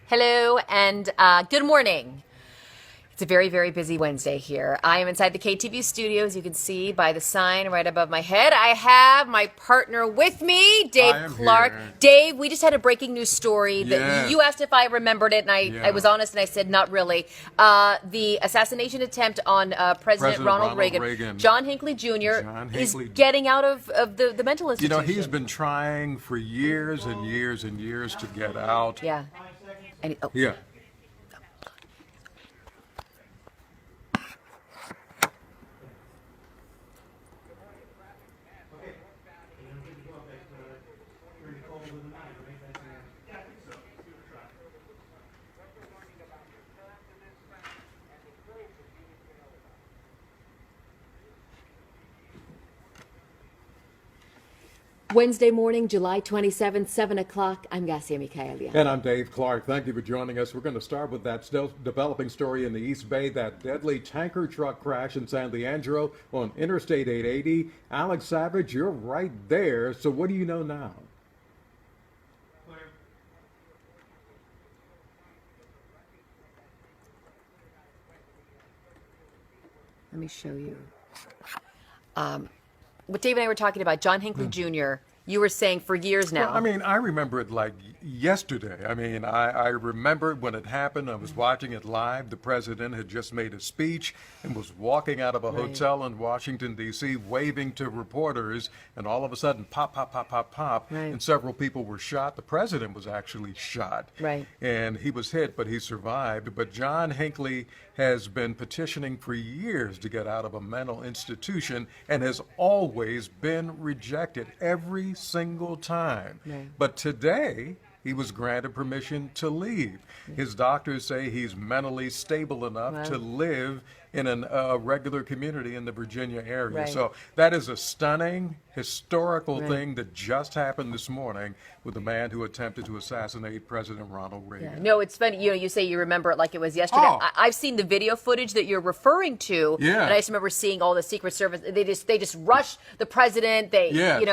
Hello and good morning. It's a very, very busy Wednesday here. I am inside the KTVU studios. You can see by the sign right above my head. I have my partner with me, Dave Clark. Here. Dave, we just had a breaking news story that Yes. you asked if I remembered it, and I Yeah. was honest and I said not really. The assassination attempt on President Ronald Reagan. John Hinckley Jr. is getting out of the mental institution. You know, he's been trying for years and years and years to get out. Yeah. Yeah. Wednesday morning, July 27th, 7 o'clock. I'm Gasia, Mikaelian. And I'm Dave Clark. Thank you for joining us. We're going to start with that still developing story in the East Bay, that deadly tanker truck crash in San Leandro on Interstate 880. Alex Savage, you're right there. So what do you know now? Let me show you. What Dave and I were talking about, John Hinckley Jr., you were saying for years now. Well, I mean, I remember it like yesterday. I mean, I remember when it happened. I was watching it live. The president had just made a speech and was walking out of a hotel in Washington, D.C., waving to reporters, and all of a sudden, pop, pop, pop, pop, pop, and several people were shot. The president was actually shot. Right. And he was hit, but he survived. But John Hinckley has been petitioning for years to get out of a mental institution and has always been rejected every single time. Right. But today, he was granted permission to leave. His doctors say he's mentally stable enough to live in a regular community in the Virginia area. Right. So that is a stunning, historical thing that just happened this morning with the man who attempted to assassinate President Ronald Reagan. Yeah. No, it's funny. You say you remember it like it was yesterday. Oh. I've seen the video footage that you're referring to, Yeah. and I just remember seeing all the Secret Service. They just rush the president. They, Yes.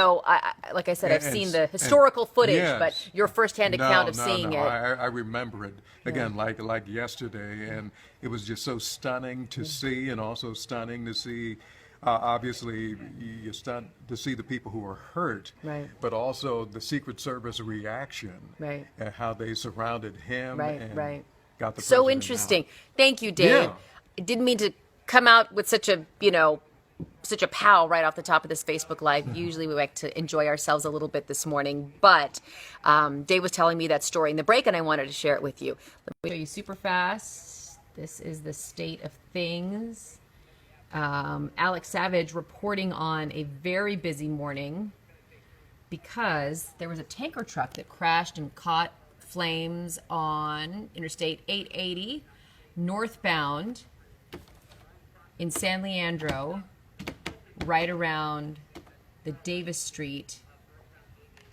like I said, I've And- seen the historical footage, yes. but your firsthand account of seeing it. I remember it again, like yesterday, and it was just so stunning to see, and also stunning to see. Obviously, you're stunned to see the people who are hurt, Right. but also the Secret Service reaction, Right. and how they surrounded him, and got the So president interesting. out. Thank you, Dave. Yeah. I didn't mean to come out with such a pow right off the top of this Facebook Live. Usually we like to enjoy ourselves a little bit this morning, but Dave was telling me that story in the break, and I wanted to share it with you. Let me show you super fast. This is the state of things. Alex Savage reporting on a very busy morning because there was a tanker truck that crashed and caught flames on Interstate 880 northbound in San Leandro, right around the Davis Street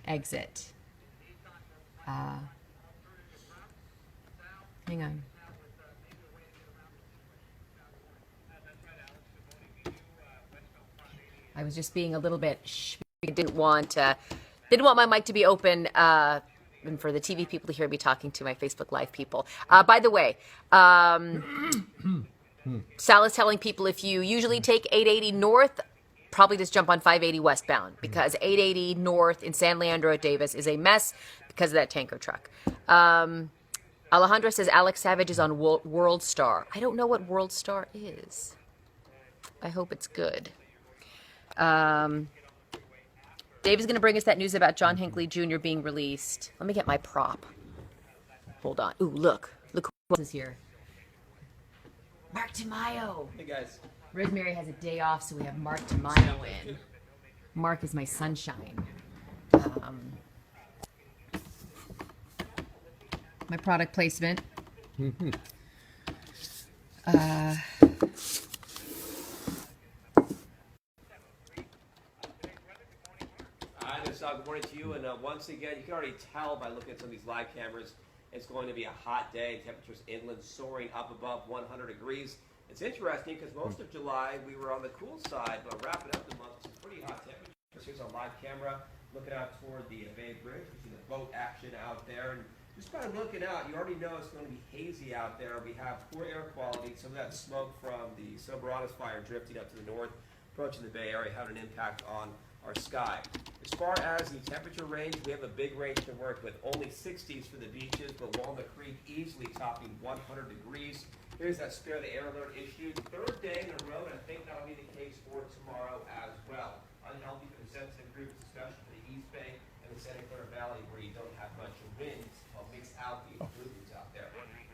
exit. Hang on. I was just being a little bit didn't want my mic to be open and for the TV people to hear me talking to my Facebook Live people. By the way, Sal is telling people if you usually take 880 north, probably just jump on 580 westbound, because 880 north in San Leandro at Davis is a mess because of that tanker truck. Alejandro says Alex Savage is on World Star. I don't know what World Star is. I hope it's good. Dave is going to bring us that news about John Hinckley Jr. being released. Let me get my prop. Hold on. Ooh, look who else is here. Mark Tamayo. Hey guys. Rosemary has a day off, so we have Mark Tamayo in. Mark is my sunshine. My product placement. Good morning to you, and once again, you can already tell by looking at some of these live cameras, it's going to be a hot day. Temperatures inland soaring up above 100 degrees. It's interesting because most of July we were on the cool side, but wrapping up the month with some pretty hot temperatures. Here's a live camera looking out toward the Bay Bridge. You see the boat action out there, and Just by looking out, you already know it's going to be hazy out there. We have poor air quality. Some of that smoke from the Soberanas fire drifting up to the north, approaching the Bay Area, having an impact on our sky. As far as the temperature range, we have a big range to work with. Only 60s for the beaches, but Walnut Creek easily topping 100 degrees. Here's that spare the air alert issued. Third day in a row, and I think that'll be the case for tomorrow as well. Unhealthy for the sensitive groups, especially for the East Bay and the Santa Clara Valley, where you don't have much wind to help mix out the pollutants out there.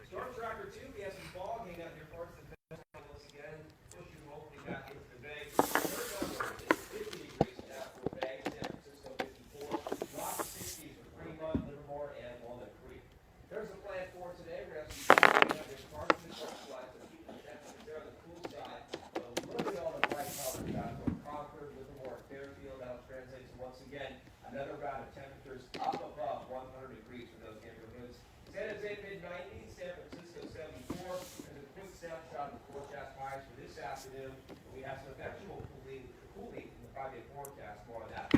Storm Tracker 2, we have some fog hanging out near parts of the coast once again, pushing hopefully back into the bay. Third number is 50 degrees now for Bay, San Francisco 54. Lots of 60s for Fremont, Livermore, and Walnut Creek. There's a plan for today. We're going to have some parts of the coastline to keep the temperatures there on the cool side. But look at all the bright colors out for Concord, Livermore, Fairfield. That'll translate to, once again, another round of temperatures up above 100 degrees for those neighborhoods. San Jose mid-90s, San Francisco 74. There's a quick snapshot of the forecast highs for this afternoon. We have some eventual cooling in the 5-day forecast. More on that.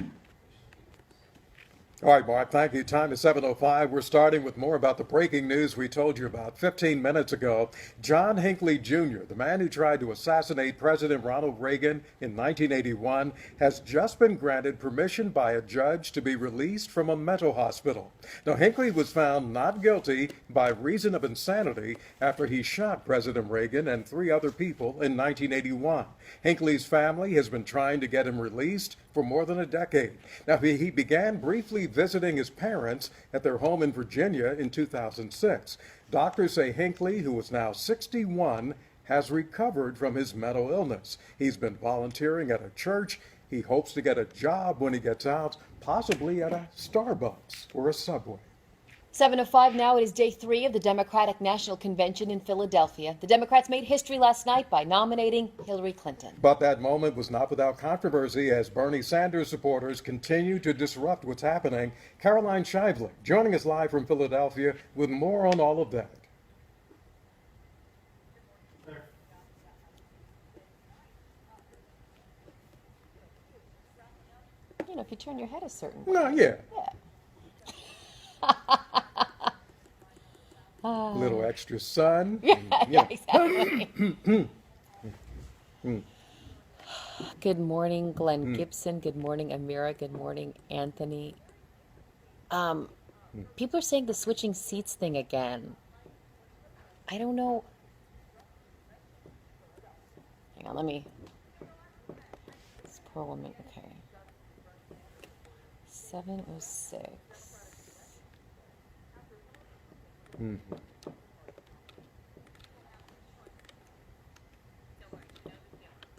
All right, Mark, thank you. Time is 7:05. We're starting with more about the breaking news we told you about 15 minutes ago. John Hinckley Jr., the man who tried to assassinate President Ronald Reagan in 1981, has just been granted permission by a judge to be released from a mental hospital. Now, Hinckley was found not guilty by reason of insanity after he shot President Reagan and 3 other people in 1981. Hinckley's family has been trying to get him released for more than a decade. Now, he began briefly visiting his parents at their home in Virginia in 2006. Doctors say Hinckley, who is now 61, has recovered from his mental illness. He's been volunteering at a church. He hopes to get a job when he gets out, possibly at a Starbucks or a Subway. 7:05 now. It is day 3 of the Democratic National Convention in Philadelphia. The Democrats made history last night by nominating Hillary Clinton. But that moment was not without controversy as Bernie Sanders supporters continue to disrupt what's happening. Caroline Shively joining us live from Philadelphia with more on all of that. You know, if you turn your head a certain way. No, yeah. Yeah. Little extra sun. Yeah, exactly. Good morning, Glenn Gibson. Good morning, Amira. Good morning, Anthony. People are saying the switching seats thing again. I don't know. Hang on, let me. This poor woman. Okay. 7:06.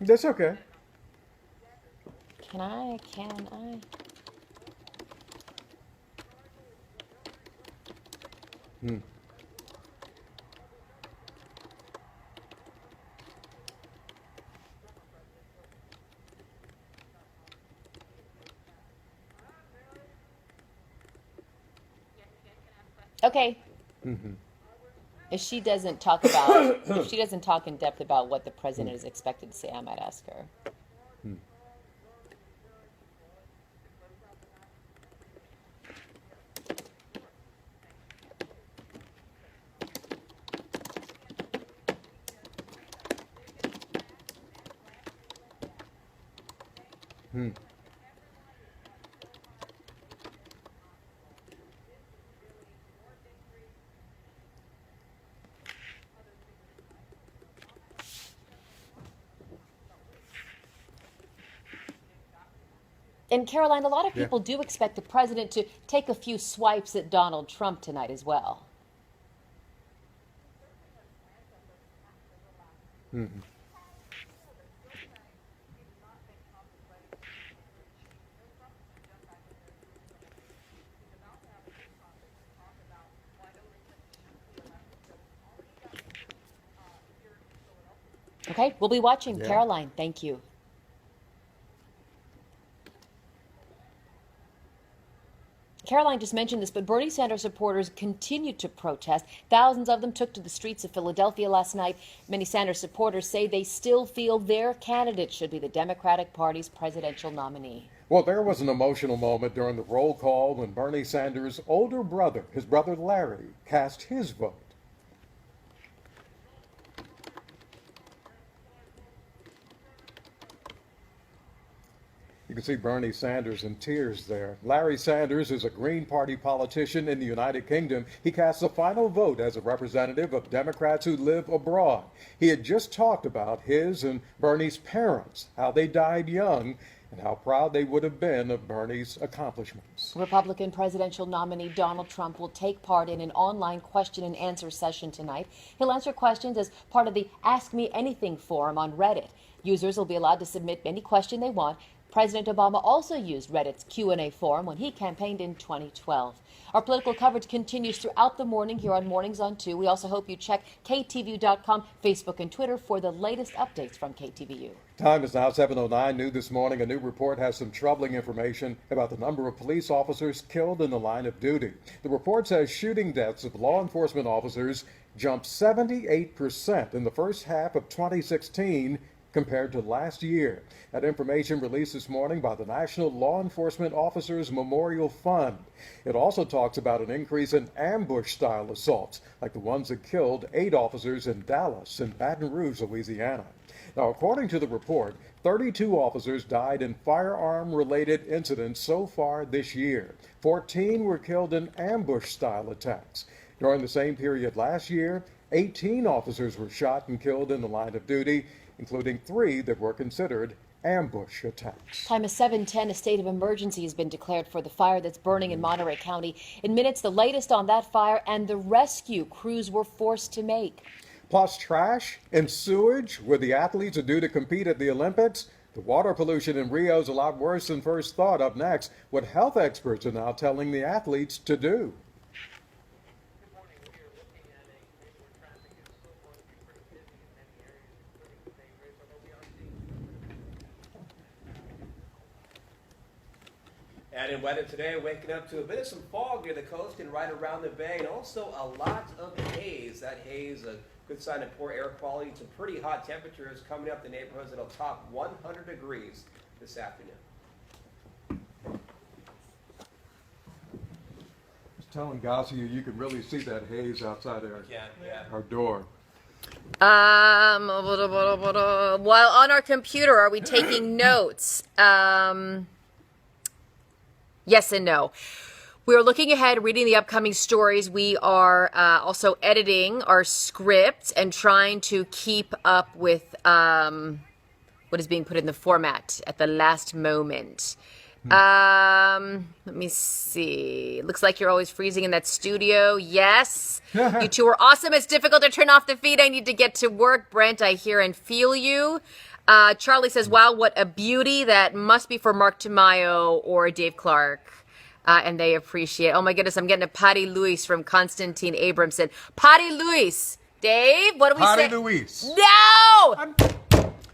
That's okay. Can I? Okay. If she doesn't talk in depth about what the president is expected to say, I might ask her. And Caroline, a lot of people do expect the president to take a few swipes at Donald Trump tonight as well. Okay, we'll be watching. Caroline, thank you. Caroline just mentioned this, but Bernie Sanders supporters continued to protest. Thousands of them took to the streets of Philadelphia last night. Many Sanders supporters say they still feel their candidate should be the Democratic Party's presidential nominee. Well, there was an emotional moment during the roll call when Bernie Sanders' older brother, his brother Larry, cast his vote. You can see Bernie Sanders in tears there. Larry Sanders is a Green Party politician in the United Kingdom. He cast the final vote as a representative of Democrats who live abroad. He had just talked about his and Bernie's parents, how they died young, and how proud they would have been of Bernie's accomplishments. Republican presidential nominee Donald Trump will take part in an online question and answer session tonight. He'll answer questions as part of the Ask Me Anything forum on Reddit. Users will be allowed to submit any question they want. President Obama also used Reddit's Q&A forum when he campaigned in 2012. Our political coverage continues throughout the morning here on Mornings on 2. We also hope you check KTVU.com, Facebook, and Twitter for the latest updates from KTVU. Time is now 7:09. New this morning, a new report has some troubling information about the number of police officers killed in the line of duty. The report says shooting deaths of law enforcement officers jumped 78% in the first half of 2016 compared to last year. That information released this morning by the National Law Enforcement Officers Memorial Fund. It also talks about an increase in ambush-style assaults, like the ones that killed 8 officers in Dallas and Baton Rouge, Louisiana. Now, according to the report, 32 officers died in firearm-related incidents so far this year. 14 were killed in ambush-style attacks. During the same period last year, 18 officers were shot and killed in the line of duty, including 3 that were considered ambush attacks. Time is 7:10. A state of emergency has been declared for the fire that's burning in Monterey County. In minutes, the latest on that fire and the rescue crews were forced to make. Plus trash and sewage where the athletes are due to compete at the Olympics. The water pollution in Rio is a lot worse than first thought. Up next, what health experts are now telling the athletes to do. And in weather today, waking up to a bit of some fog near the coast and right around the bay, and also a lot of haze. That haze, a good sign of poor air quality. Some pretty hot temperatures coming up the neighborhoods that'll top 100 degrees this afternoon. Just telling Gasia you can really see that haze outside our door. While on our computer, are we taking notes? Yes and no. We are looking ahead, reading the upcoming stories. We are also editing our script and trying to keep up with what is being put in the format at the last moment. Let me see. Looks like you're always freezing in that studio. Yes. You two are awesome. It's difficult to turn off the feed. I need to get to work. Brent, I hear and feel you. Charlie says, wow, what a beauty. That must be for Mark Tamayo or Dave Clark. And they appreciate. Oh, my goodness. I'm getting a Patty Luis from Constantine Abramson. Patty Luis. Dave, what do we say? Patty Luis. No!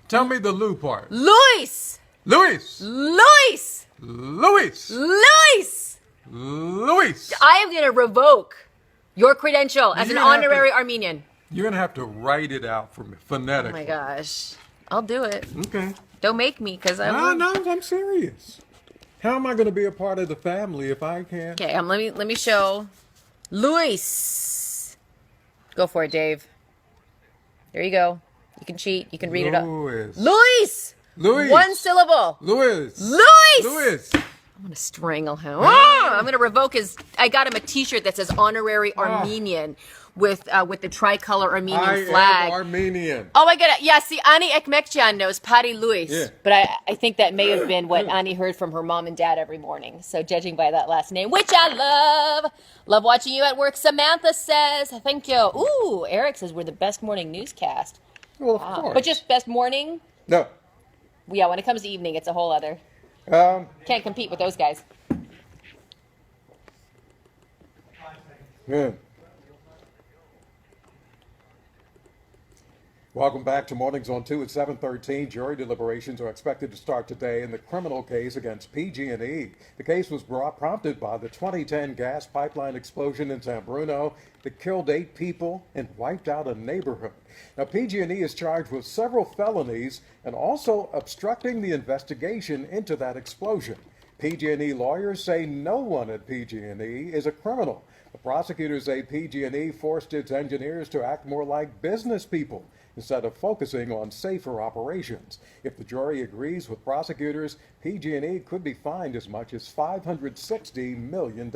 Tell me the Lou part. Luis! Luis! Luis! Luis! Luis! Luis! I am going to revoke your credential as an honorary Armenian. You're going to have to write it out for me phonetically. Oh, my gosh. I'll do it. Okay. Don't make me, because I will. No, I'm serious. How am I going to be a part of the family if I can't? Okay, let me show. Luis. Go for it, Dave. There you go. You can cheat. You can read it up. Luis. Luis. Luis. 1 syllable. Luis. Luis. Luis. I'm going to strangle him. I'm going to revoke his. I got him a T-shirt that says honorary Armenian with the tricolor Armenian flag. I am Armenian. Oh my God! Yeah, see, Ani Ekmekcan knows Patty Luis, Yeah. but I think that may have been what Ani heard from her mom and dad every morning. So judging by that last name, which I love watching you at work. Samantha says, "Thank you." Ooh, Eric says we're the best morning newscast. Well, of course. But just best morning. No. Yeah, when it comes to evening, it's a whole other. Can't compete with those guys. Yeah. Welcome back to Mornings on 2 at 7:13. Jury deliberations are expected to start today in the criminal case against PG&E. The case was prompted by the 2010 gas pipeline explosion in San Bruno that killed 8 people and wiped out a neighborhood. Now, PG&E is charged with several felonies and also obstructing the investigation into that explosion. PG&E lawyers say no one at PG&E is a criminal. The prosecutors say PG&E forced its engineers to act more like business people instead of focusing on safer operations. If the jury agrees with prosecutors, PG&E could be fined as much as $560 million.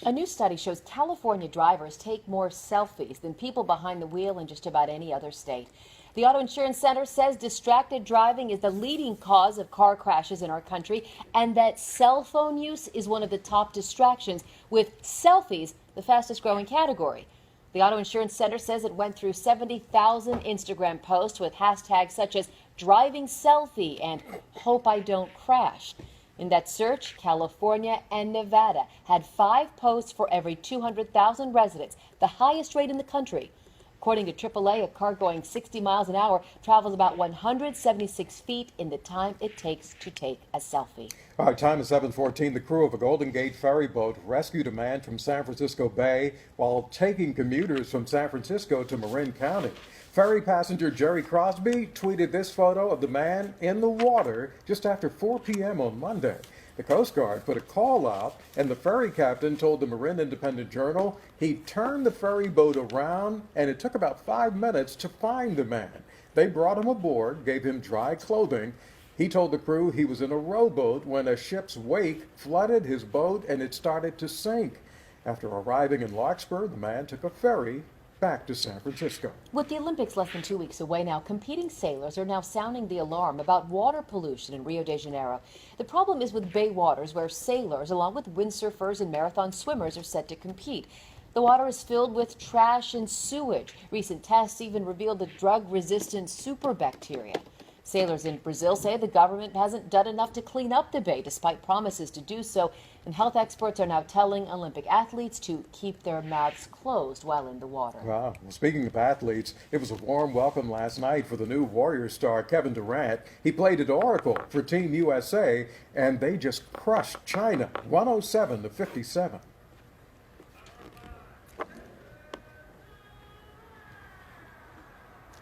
A new study shows California drivers take more selfies than people behind the wheel in just about any other state. The Auto Insurance Center says distracted driving is the leading cause of car crashes in our country, and that cell phone use is one of the top distractions, with selfies the fastest growing category. The Auto Insurance Center says it went through 70,000 Instagram posts with hashtags such as driving selfie and hope I don't crash. In that search, California and Nevada had 5 posts for every 200,000 residents, the highest rate in the country. According to AAA, a car going 60 miles an hour travels about 176 feet in the time it takes to take a selfie. All right, time is 7:14. The crew of a Golden Gate ferry boat rescued a man from San Francisco Bay while taking commuters from San Francisco to Marin County. Ferry passenger Jerry Crosby tweeted this photo of the man in the water just after 4 p.m. on Monday. The Coast Guard put a call out, and the ferry captain told the Marin Independent Journal he turned the ferry boat around, and it took about 5 minutes to find the man. They brought him aboard, gave him dry clothing. He told the crew he was in a rowboat when a ship's wake flooded his boat and it started to sink. After arriving in Larkspur, the man took a ferry back to San Francisco. With the Olympics less than 2 weeks away now, competing sailors are now sounding the alarm about water pollution in Rio de Janeiro. The problem is with bay waters, where sailors, along with windsurfers and marathon swimmers, are set to compete. The water is filled with trash and sewage. Recent tests even revealed the drug-resistant superbacteria. Sailors in Brazil say the government hasn't done enough to clean up the bay, despite promises to do so. And health experts are now telling Olympic athletes to keep their mouths closed while in the water. Wow. Well, speaking of athletes, it was a warm welcome last night for the new Warriors star Kevin Durant. He played at Oracle for Team USA, and they just crushed China, 107-57.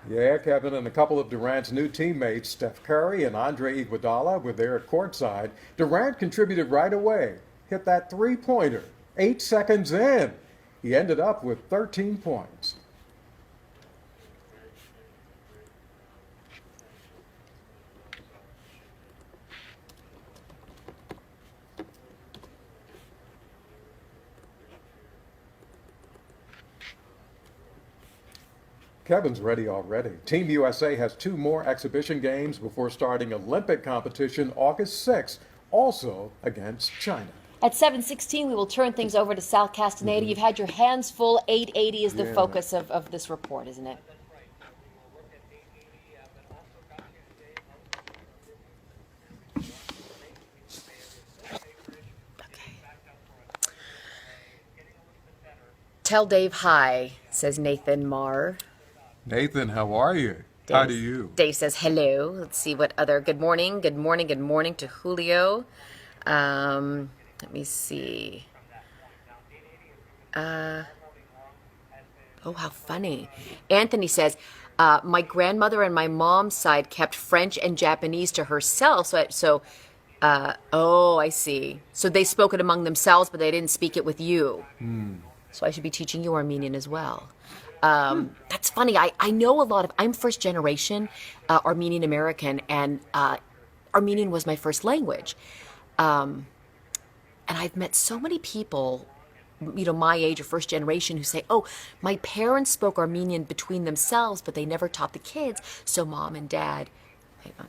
Yeah, Kevin and a couple of Durant's new teammates, Steph Curry and Andre Iguodala, were there at courtside. Durant contributed right away, hit that three-pointer, 8 seconds in. He ended up with 13 points. Kevin's ready already. Team USA has 2 more exhibition games before starting Olympic competition August 6th, also against China. At 7:16, we will turn things over to Sal Castaneda. You've had your hands full. 880 is the focus of this report, isn't it? Okay. Tell Dave hi, says Nathan Marr. Nathan, how are you? How do you? Dave says hello. Let's see what other. Good morning to Julio. Let me see. Oh, how funny. Anthony says, my grandmother and my mom's side kept French and Japanese to herself. Oh, I see. So they spoke it among themselves, but they didn't speak it with you. So I should be teaching you Armenian as well. That's funny. I know a lot of, I'm first generation Armenian American, and Armenian was my first language. And I've met so many people, my age or first generation, who say, oh, my parents spoke Armenian between themselves, but they never taught the kids. So mom and dad. Hang on.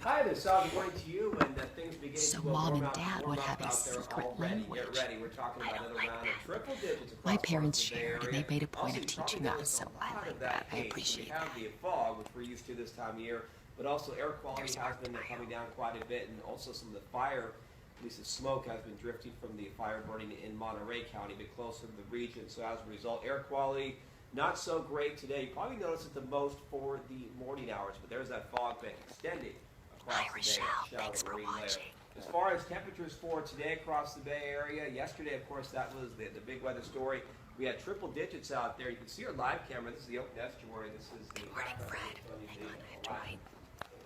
Hi there, Sal. Good morning to you. And things beginning So to mom and warm dad up, would warm have up a out there secret already. language. Get ready. We're talking about another round of triple digits across My parents parts of the Bay shared, and Area. they made a point of Also, you teaching probably us, so noticed a I lot like of that. I haze. appreciate We have the fog, which we're used to this time of year, but also air quality has been coming down quite a bit, and also some of the fire, at least the smoke, has been drifting from the fire burning in Monterey County, a bit closer to the region. So as a result, air quality Not so great today. You probably notice it the most for the morning hours, but there's that fog bank extending across the day. Thanks for watching. As far as temperatures for today across the Bay Area, yesterday, of course, that was the big weather story. We had triple digits out there. You can see our live camera. This is the open estuary. This is the Morning, Fred.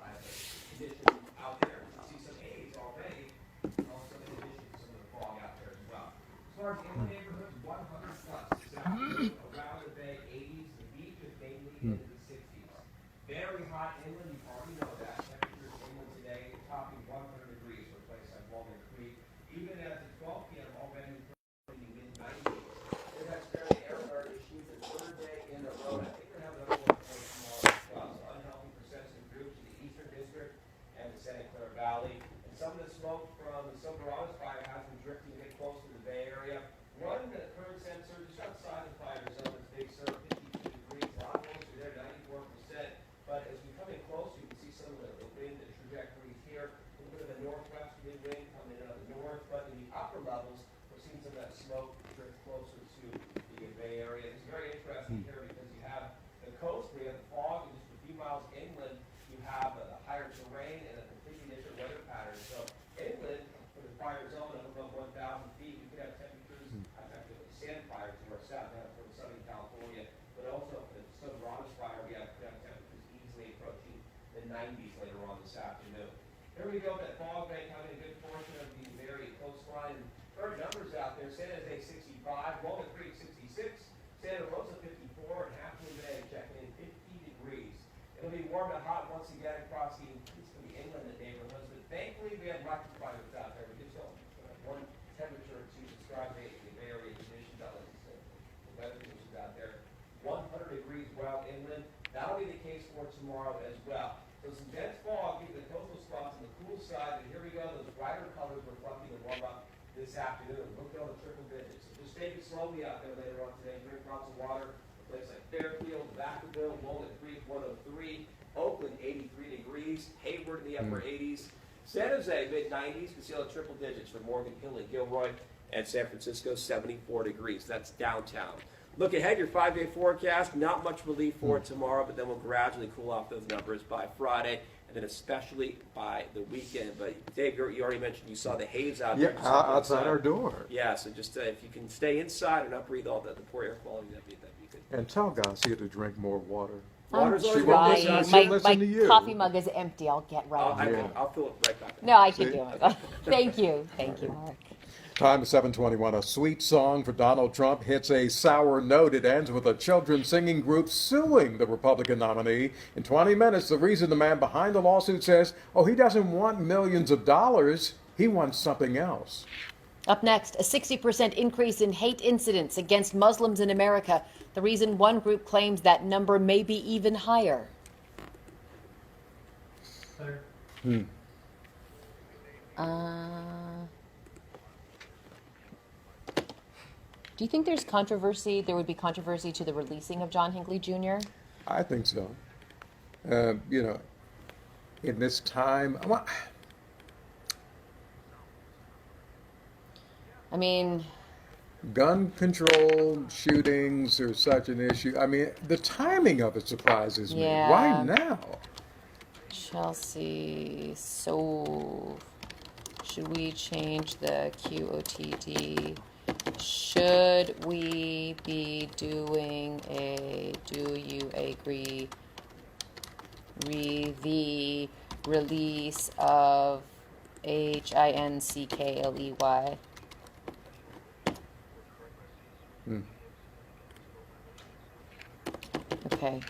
live condition out there. You can see some haze already. Also, in addition to some of the fog out there as well. As far as in the neighborhoods, 100 plus. Around the Bay, 80s. The beach is mainly into the 60s. Very hot inland. You already know that. Temperatures inland today topping 100 degrees for a place like Walnut Creek. Even at 12 p.m. already in the mid-90s. It has fairly air issues the third day in a row. I think we're having another one for tomorrow as well. So unhealthy for sensitive groups in the Eastern District and the Santa Clara Valley. And some of the smoke from the Silverados fire has been drifting a bit close to the Bay Area. One current sensor just outside the fire zone is Big Sur, 52 degrees. A lot closer there, 94%. But as we come in closer, you can see some of the wind trajectories here. A little bit of a northwest wind coming out of the north, but in the upper levels, we're seeing some of that smoke drift closer to the Bay Area. It's very interesting here because you have the coast, where you have the fog, and just a few miles inland, you have a higher terrain and a completely different weather pattern. So inland, for the fire zone, above 1,000 feet, you could have temperatures, actually sand fire to our south, down from Southern California, but also for the Silverados fire, we have temperatures easily approaching the 90s later on this afternoon. Here we go, that fog bank having a good portion of the very coastline. Current numbers out there, San Jose 65, Walnut Creek 66, Santa Rosa 54, and Half Moon Bay checking in 50 degrees. It'll be warm and hot once again across the inland neighborhoods, but thankfully we have microclimates out there. We just don't have one temperature to describe the Bay Area conditions, at least the weather conditions out there. 100 degrees well inland. That'll be the case for tomorrow as well. So some dense fog, even the coastal spots on the cool side, and here we go, those brighter colors reflecting the warm up this afternoon. Look at all the triple digits. So just take it slowly out there later on today. Drink lots of water. A place like Fairfield, Vacaville, Walnut Creek 103, Oakland 83 degrees, Hayward in the upper 80s, San Jose mid-90s. You can see all the triple digits for Morgan Hill and Gilroy, and San Francisco 74 degrees. That's downtown. Look ahead, your 5-day forecast, not much relief for it tomorrow, but then we'll gradually cool off those numbers by Friday, and then especially by the weekend. But Dave, you already mentioned you saw the haze out there. Yeah, outside our door. Yeah, so just if you can stay inside and not breathe all the poor air quality, that'd be good. And tell Gasia to drink more water. Water's always won't good. listen. My, listen to you. coffee mug is empty. I'll get right on it. I'll fill it right back. No, I can See? do it. Thank you. Thank you, Mark. Time is 7:21. A sweet song for Donald Trump hits a sour note. It ends with a children's singing group suing the Republican nominee. In 20 minutes, the reason the man behind the lawsuit says, he doesn't want millions of dollars. He wants something else. Up next, a 60% increase in hate incidents against Muslims in America. The reason one group claims that number may be even higher. Do you think there's controversy? There would be controversy to the releasing of John Hinckley Jr.? I think so. In this time, I mean, gun control shootings are such an issue. I mean, the timing of it surprises me. Yeah. Why now? Chelsea, so should we change the QOTD? Should we be doing a do you agree the release of Hinkley? Okay.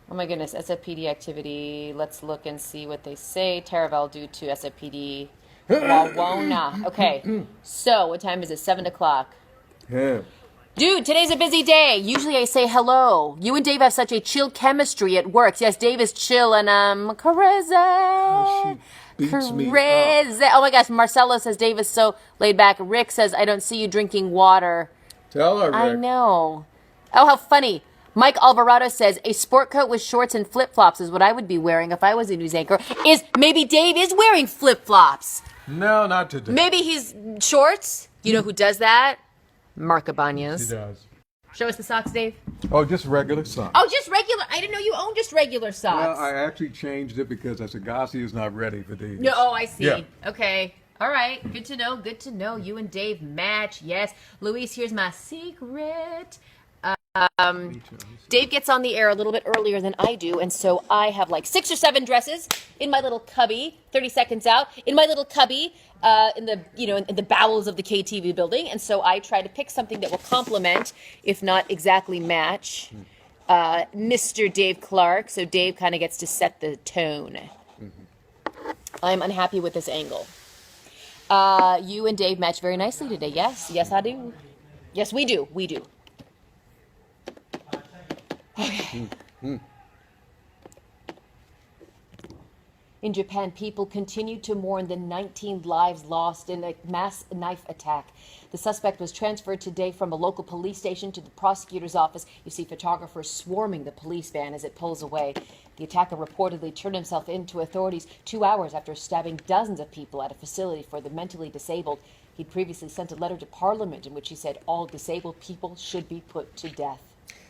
Oh my goodness, SFPD activity. Let's look and see what they say. Taravel due to SFPD. Wawona. Okay. So, what time is it? 7 o'clock. Yeah. Dude, today's a busy day. Usually I say hello. You and Dave have such a chill chemistry. It works. Yes, Dave is chill and crazy. She beats me up. Crazy. Oh my gosh, Marcelo says Dave is so laid back. Rick says I don't see you drinking water. Tell her, Rick. I know. Oh, how funny. Mike Alvarado says a sport coat with shorts and flip-flops is what I would be wearing if I was a news anchor. Maybe Dave is wearing flip-flops. No, not today. Maybe he's shorts. You know who does that? Mark He Ibanez. does. Show us the socks, Dave. Oh, just regular socks. Oh, just regular. I didn't know you owned just regular Well, socks. I actually changed it because I said Gasia is not ready for these. No, oh, I see. Yeah. Okay. All right. Good to know. Good to know. You and Dave match. Yes. Luis, here's my secret. Dave gets on the air a little bit earlier than I do, and so I have like 6 or 7 dresses in my little cubby. 30 seconds out in my little cubby in the in the bowels of the KTVU building, and so I try to pick something that will complement, if not exactly match, Mr. Dave Clark. So Dave kind of gets to set the tone. I'm unhappy with this angle. You and Dave match very nicely today. Yes, yes, I do. Yes, we do. We do. Okay. In Japan, people continue to mourn the 19 lives lost in a mass knife attack. The suspect was transferred today from a local police station to the prosecutor's office. You see photographers swarming the police van as it pulls away. The attacker reportedly turned himself in to authorities 2 hours after stabbing dozens of people at a facility for the mentally disabled. He'd previously sent a letter to Parliament in which he said all disabled people should be put to death.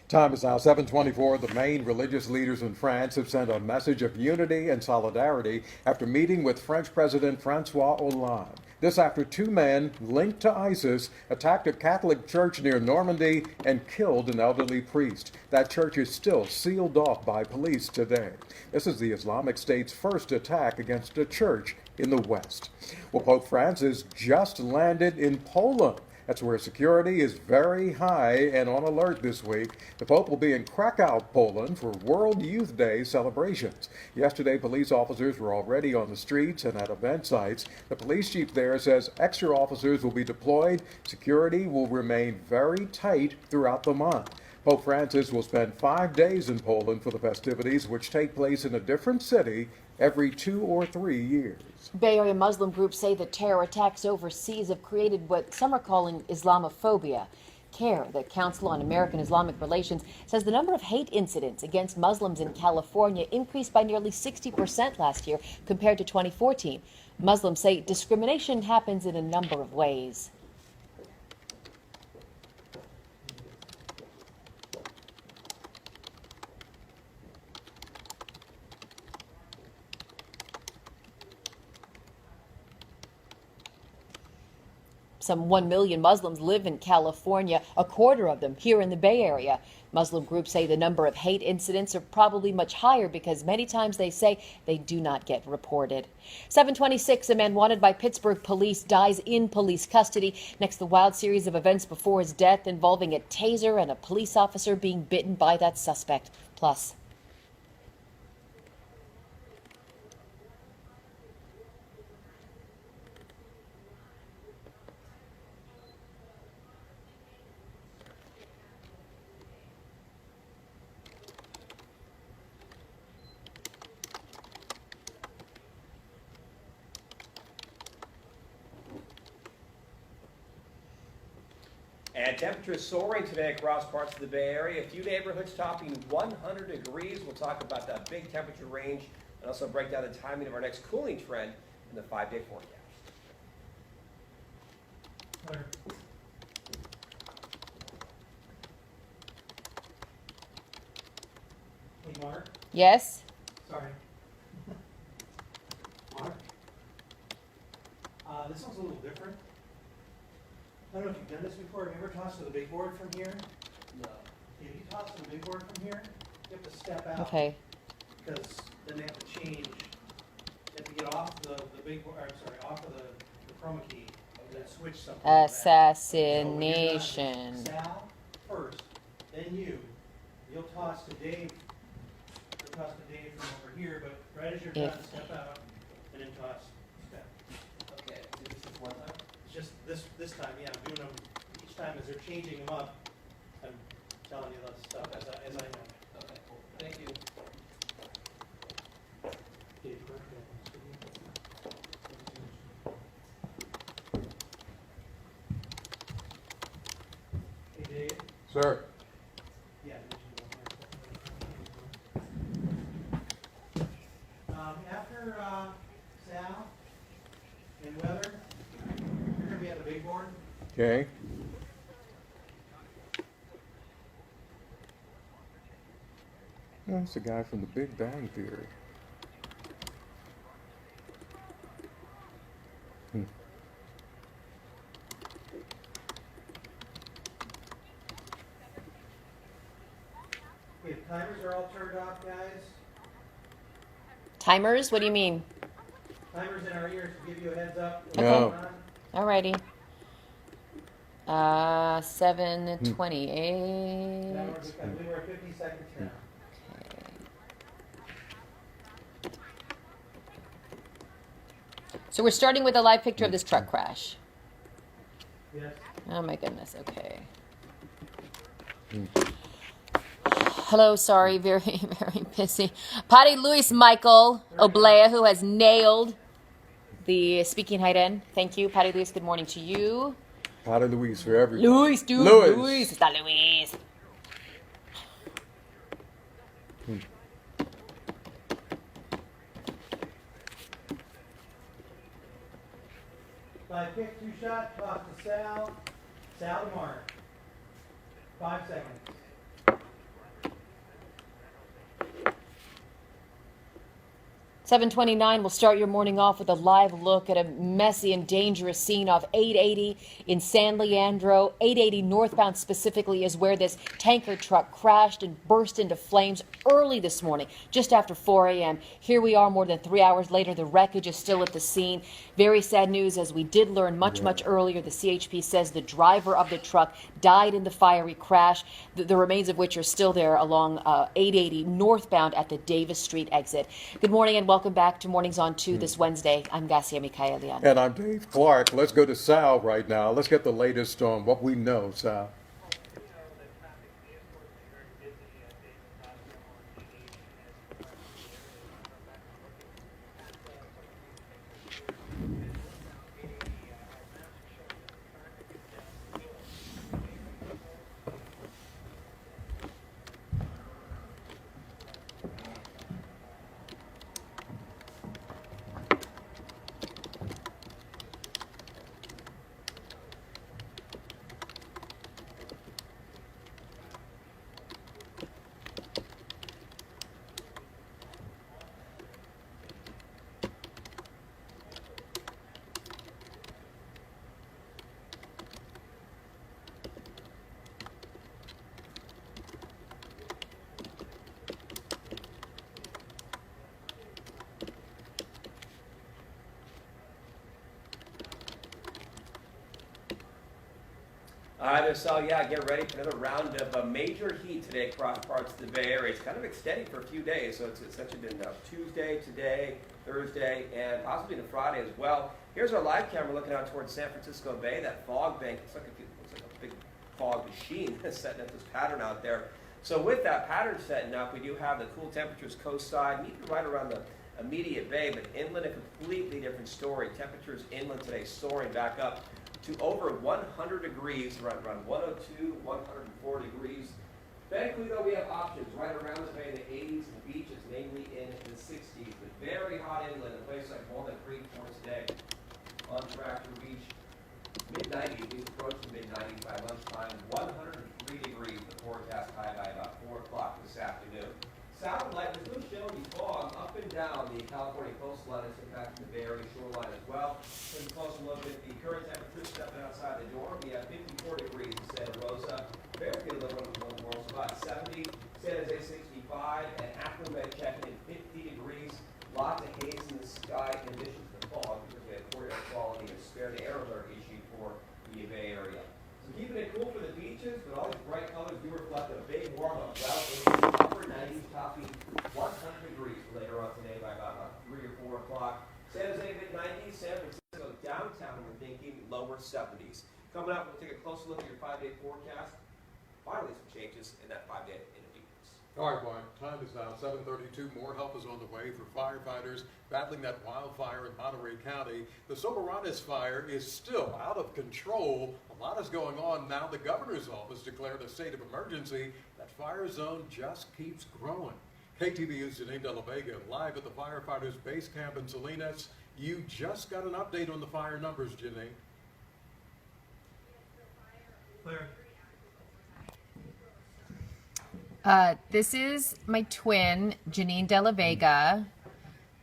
Time is now 7:24. The main religious leaders in France have sent a message of unity and solidarity after meeting with French President Francois Hollande. This after 2 men linked to ISIS attacked a Catholic church near Normandy and killed an elderly priest. That church is still sealed off by police today. This is the Islamic State's first attack against a church in the West. Well, Pope Francis just landed in Poland. That's where security is very high and on alert this week. The Pope will be in Krakow, Poland for World Youth Day celebrations. Yesterday, police officers were already on the streets and at event sites. The police chief there says extra officers will be deployed. Security will remain very tight throughout the month. Pope Francis will spend 5 days in Poland for the festivities, which take place in a different city every 2 or 3 years. Bay Area Muslim groups say the terror attacks overseas have created what some are calling Islamophobia. CARE, the Council on American Islamic Relations, says the number of hate incidents against Muslims in California increased by nearly 60% last year compared to 2014. Muslims say discrimination happens in a number of ways. Some 1 million Muslims live in California, a quarter of them here in the Bay Area. Muslim groups say the number of hate incidents are probably much higher because many times they say they do not get reported. 7:26, a man wanted by Pittsburgh police dies in police custody. Next, the wild series of events before his death involving a taser and a police officer being bitten by that suspect. Plus. And temperatures soaring today across parts of the Bay Area. A few neighborhoods topping 100 degrees. We'll talk about that big temperature range and also break down the timing of our next cooling trend in the 5-day forecast. Hey, Mark. Yes? Sorry. Mark. This one's a little different. I don't know if you've done this before. Have you ever tossed to the big board from here? No. If you toss to the big board from here, you have to step out. Okay. Because then they have to change. You have to get off the big board, off of the chroma key and then switch something. Assassination. So Sal first, then you. You'll toss to Dave. You'll toss to Dave from over here, but right as you're done, step out and then toss. Step. Okay, so this is one time? It's just this time, yeah, I'm doing them each time as they're changing them up. I'm telling you that stuff as I know. Okay, cool. Thank you. Dave, Hey, Dave. Sir. Yeah. After Sal and Weather, you're gonna be at the big board. Okay. That's the guy from the Big Bang Theory. Okay, timers are all turned off, guys. Timers? What do you mean? Timers in our ears to give you a heads up. Okay. Oh. Alrighty. 7:28. Now I believe we're at 50 seconds now. So we're starting with a live picture of this truck crash. Yes. Oh my goodness. Okay. Hello, sorry, very, very busy. Patty Luis Michael Oblea, who has nailed the speaking height in. Thank you, Patty Luis. Good morning to you. Potty Louise for everyone. Luis, dude. Luis. Luis. Está Luis. Five kick, 2 shot, toss to Sal. Sal to Mark. 5 seconds. 7:29. We'll start your morning off with a live look at a messy and dangerous scene off 880 in San Leandro. 880 northbound specifically is where this tanker truck crashed and burst into flames early this morning, just after 4 a.m. Here we are more than 3 hours later. The wreckage is still at the scene. Very sad news, as we did learn much earlier. The CHP says the driver of the truck died in the fiery crash, the remains of which are still there along 880 northbound at the Davis Street exit. Good morning and welcome back to Mornings on 2 this Wednesday. I'm Gasia Mikaelian. And I'm Dave Clark. Let's go to Sal right now. Let's get the latest on what we know, Sal. So yeah, get ready for another round of major heat today across parts of the Bay Area. It's kind of extending for a few days, so it's essentially been Tuesday, today, Thursday, and possibly into Friday as well. Here's our live camera looking out towards San Francisco Bay. That fog bank looks like a big fog machine setting up this pattern out there. So with that pattern setting up, we do have the cool temperatures coastside, and even right around the immediate bay, but inland a completely different story. Temperatures inland today soaring back up to over 100 degrees, around 102, 104 degrees. Thankfully, though, we have options right around the bay in the 80s and beaches, namely in the 60s. But very hot inland, a place like Walnut Creek for today. On track to reach mid-90s, these approaching mid-90s by lunchtime. 103 degrees, the forecast high by about 4 o'clock this afternoon. Satellite, there's no showing fog up and down the California coastline. It's impacting the Bay Area shoreline as well. Taking a closer look at the current temperature stepping outside the door. We have 54 degrees in Santa Rosa. Fairfield, Illinois, is about 70. San Jose, 65. And Acromet checking in 50 degrees. Lots of haze in the sky in addition to the fog because we have poor air quality and spare the air alert issued for the Bay Area. So keeping it cool for the beaches, but all these bright colors do reflect a big warm-up. Well, in the upper 90s, topping 100 degrees later on today by about 3 or 4 o'clock. San Jose, mid-90s. San Francisco, downtown, we're thinking lower 70s. Coming up, we'll take a closer look at your 5-day forecast. Finally, some changes in that 5-day in a few minutes. All right, Mark, time is now 7:32. More help is on the way for firefighters battling that wildfire in Monterey County. The Soberanes fire is still out of control. A lot is going on now. The governor's office declared a state of emergency. That fire zone just keeps growing. KTVU's Janine De La Vega live at the firefighters base camp in Salinas. You just got an update on the fire numbers, Janine. Clear. This is my twin, Janine De La Vega.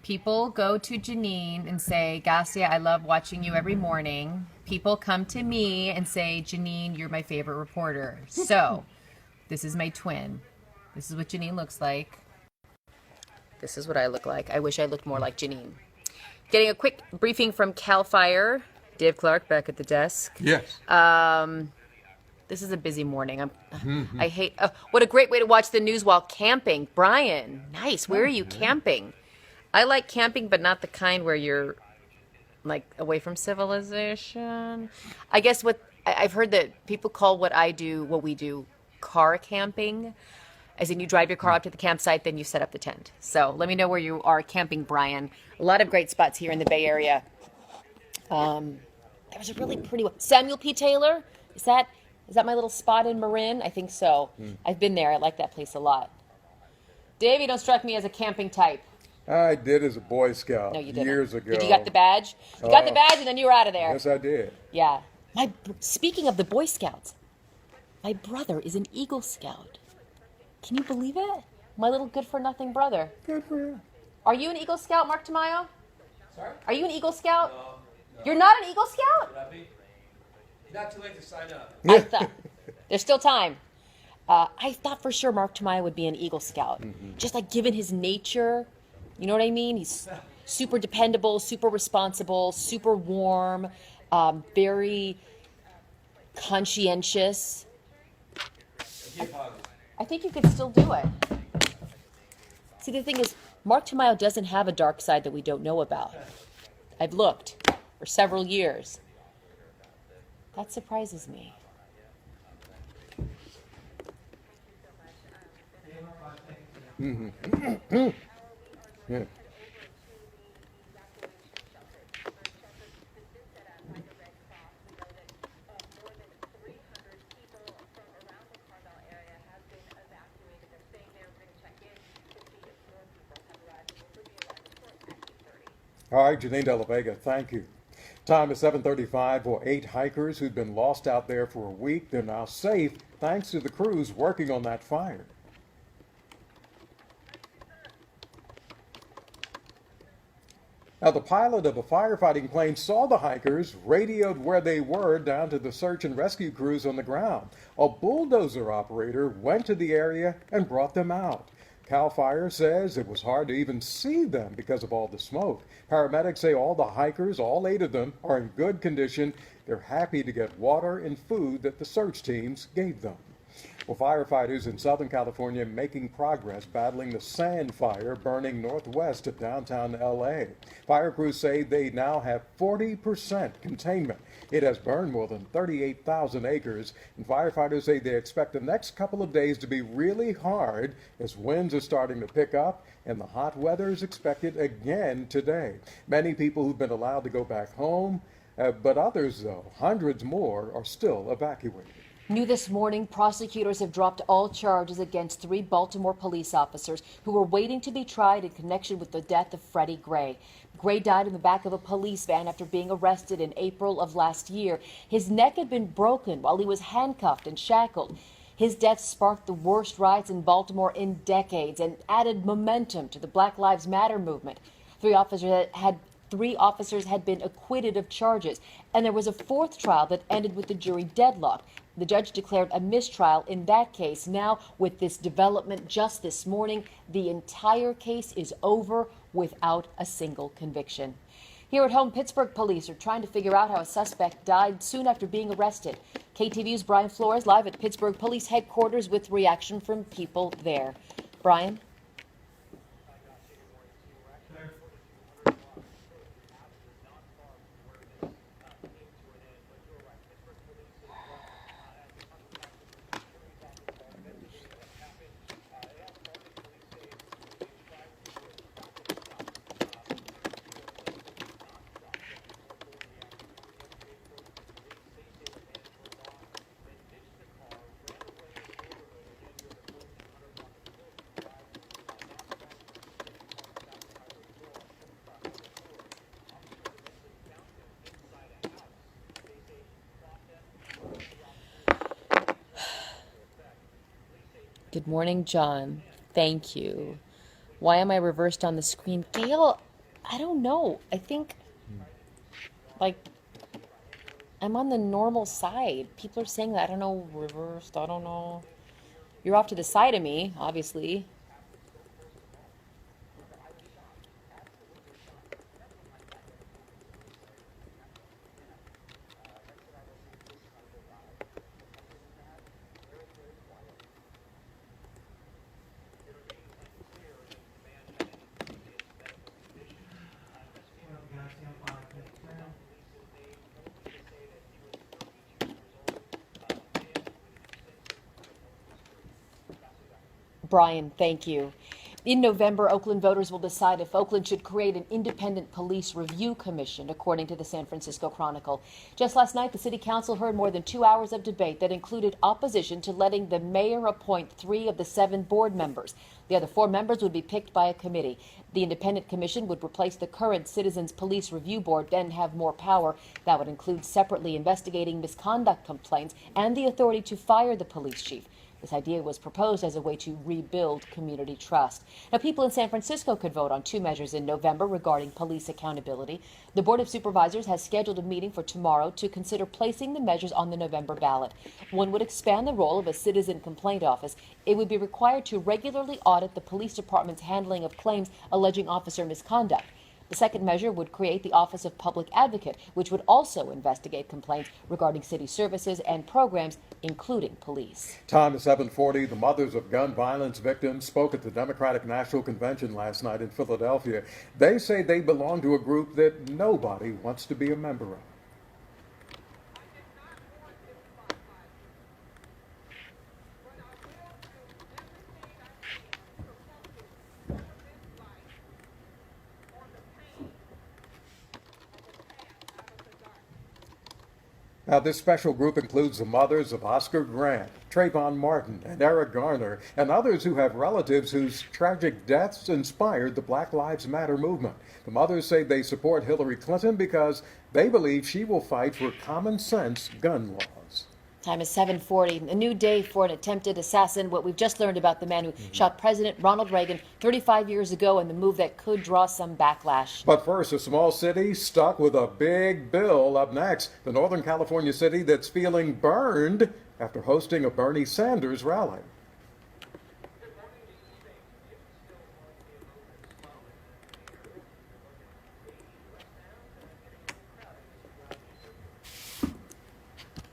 People go to Janine and say, Gasia, I love watching you every morning. People come to me and say, Janine, you're my favorite reporter. So, this is my twin. This is what Janine looks like. This is what I look like. I wish I looked more like Janine. Getting a quick briefing from CAL FIRE. Dave Clark back at the desk. Yes. This is a busy morning. I hate. What a great way to watch the news while camping. Brian, nice. Where are you camping? I like camping, but not the kind where you're like away from civilization. I guess what I've heard that people call what we do, car camping. As in, you drive your car up to the campsite, then you set up the tent. So let me know where you are camping, Brian. A lot of great spots here in the Bay Area. There was a really pretty one. Samuel P. Taylor, is that my little spot in Marin? I think so. I've been there. I like that place a lot. Dave, you don't strike me as a camping type. I did as a Boy Scout No, you didn't. years ago. Did you got the badge? You got the badge, and then you were out of there. Yes, I did. Yeah. Speaking of the Boy Scouts, my brother is an Eagle Scout. Can you believe it? My little good-for-nothing brother. Good for you. Are you an Eagle Scout, Mark Tamayo? Sorry? Are you an Eagle Scout? No. You're not an Eagle Scout? Would I be? Not too late to sign up. I thought there's still time. I thought for sure Mark Tamayo would be an Eagle Scout. Just like given his nature, you know what I mean? He's super dependable, super responsible, super warm, very conscientious. I think you could still do it. See, the thing is, Mark Tamayo doesn't have a dark side that we don't know about. I've looked for several years. That surprises me. Yeah. All right, Janine De La Vega, thank you. Time is 7:35 for 8 hikers who've been lost out there for a week. They're now safe thanks to the crews working on that fire. Now, the pilot of a firefighting plane saw the hikers, radioed where they were down to the search and rescue crews on the ground. A bulldozer operator went to the area and brought them out. CAL FIRE says it was hard to even see them because of all the smoke. Paramedics say all the hikers, all 8 of them, are in good condition. They're happy to get water and food that the search teams gave them. Well, firefighters in Southern California making progress battling the sand fire burning northwest of downtown LA. Fire crews say they now have 40% containment. It has burned more than 38,000 acres, and firefighters say they expect the next couple of days to be really hard as winds are starting to pick up and the hot weather is expected again today. Many people who've been allowed to go back home, but others, though, hundreds more, are still evacuated. New this morning, prosecutors have dropped all charges against 3 Baltimore police officers who were waiting to be tried in connection with the death of Freddie Gray. Gray died in the back of a police van after being arrested in April of last year. His neck had been broken while he was handcuffed and shackled. His death sparked the worst riots in Baltimore in decades and added momentum to the Black Lives Matter movement. 3 officers had been acquitted of charges, and there was a 4th trial that ended with the jury deadlocked. The judge declared a mistrial in that case. Now, with this development just this morning, the entire case is over without a single conviction. Here at home, Pittsburgh police are trying to figure out how a suspect died soon after being arrested. KTVU's Brian Flores live at Pittsburgh Police Headquarters with reaction from people there. Brian? Good morning, John. Thank you. Why am I reversed on the screen? Gail, I don't know. I think, like, I'm on the normal side. People are saying that. I don't know, reversed. I don't know. You're off to the side of me, obviously. Brian, thank you. In November, Oakland voters will decide if Oakland should create an independent police review commission, according to the San Francisco Chronicle. Just last night, the city council heard more than 2 hours of debate that included opposition to letting the mayor appoint 3 of the 7 board members. The other 4 members would be picked by a committee. The independent commission would replace the current Citizens Police Review Board and have more power. That would include separately investigating misconduct complaints and the authority to fire the police chief. This idea was proposed as a way to rebuild community trust. Now, people in San Francisco could vote on 2 measures in November regarding police accountability. The Board of Supervisors has scheduled a meeting for tomorrow to consider placing the measures on the November ballot. One would expand the role of a citizen complaint office. It would be required to regularly audit the police department's handling of claims alleging officer misconduct. The second measure would create the Office of Public Advocate, which would also investigate complaints regarding city services and programs, including police. Time is 7:40. The mothers of gun violence victims spoke at the Democratic National Convention last night in Philadelphia. They say they belong to a group that nobody wants to be a member of. Now, this special group includes the mothers of Oscar Grant, Trayvon Martin, and Eric Garner, and others who have relatives whose tragic deaths inspired the Black Lives Matter movement. The mothers say they support Hillary Clinton because they believe she will fight for common sense gun laws. Time is 7:40. A new day for an attempted assassin. What we've just learned about the man who shot President Ronald Reagan 35 years ago, and the move that could draw some backlash. But first, a small city stuck with a big bill. Up next, the Northern California city that's feeling burned after hosting a Bernie Sanders rally.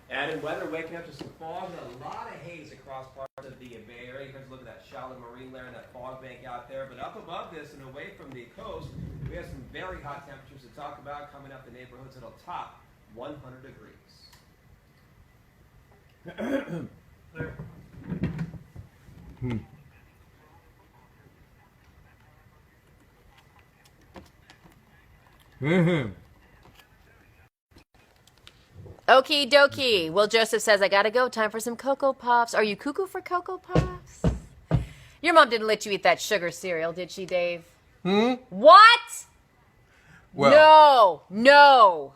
And in weather, waking up to some fog and a lot of haze across parts of the Bay Area. Here's a look at that shallow marine layer and that fog bank out there. But up above this and away from the coast, we have some very hot temperatures to talk about coming up the neighborhoods. It'll top 100 degrees. Okie dokie. Will Joseph says, I gotta go. Time for some Cocoa Puffs. Are you cuckoo for Cocoa Puffs? Your mom didn't let you eat that sugar cereal, did she, Dave? What? Well, No.